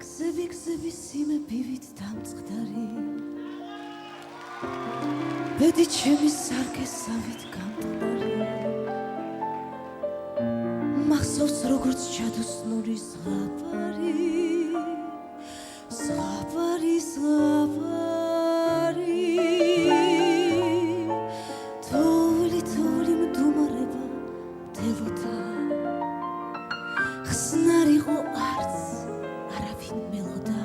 გზები სიმებივით დამწყდარი ბედი ჩემი სარგესავით გამტყარი მახსოვს როგორც ჩადოსნური ზღაპარი თოვლი მდუმარება მდელოდა ხსნარ იყო არც არავინ მელოდა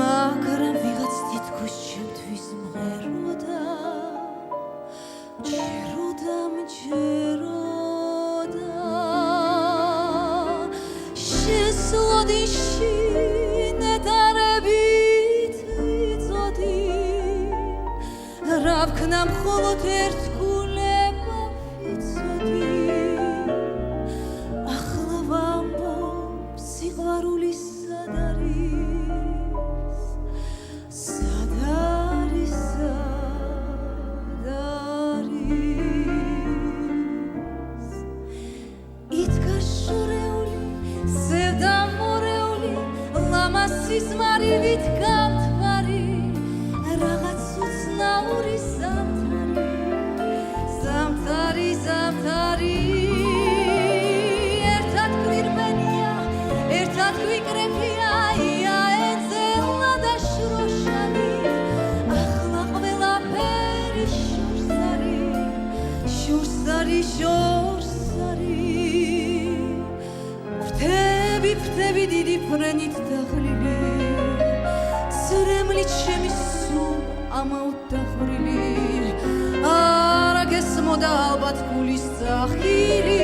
მაგრამ ვიღაც თითქოს ჩემთვის მღეროდა შესლოდი შინედარებით ვიწოდი რა ვქნა მხოლოდ ერთგულება ვიცოდი ახლა ვამბობ სიყვარული სად არის იდგა შორეული ზევდამორეული ლამასის მარივით გამთვარი რაღაც უცნაური ზამთარი ერთად გვირბენია ერთად გვიკრეფია იაენზელა და შროშანი ახლა ყველაფერი შორს არის ფრთები დიდი ფრენით დაღლილი ზრემლით ჩემი სულ ამაოდ დახვრილი არა გესმოდა ალბათ გულის ძახილი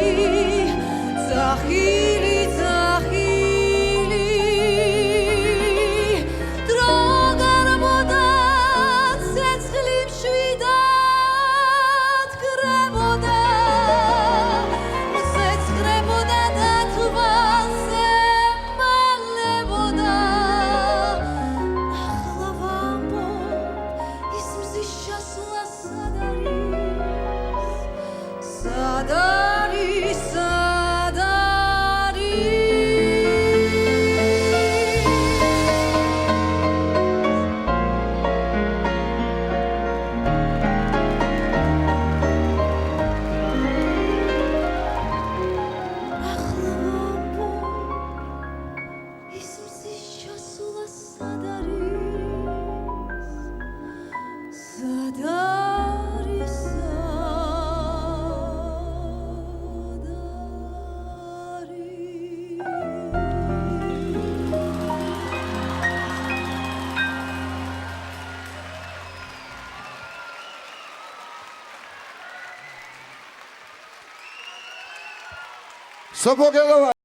დრო გარბოდა ცეცხლი მშვიდად გრებოდა და თვალზე მალებოდა ახლა ვამბობ ის მზის ჩასვლა სად არის Sobogela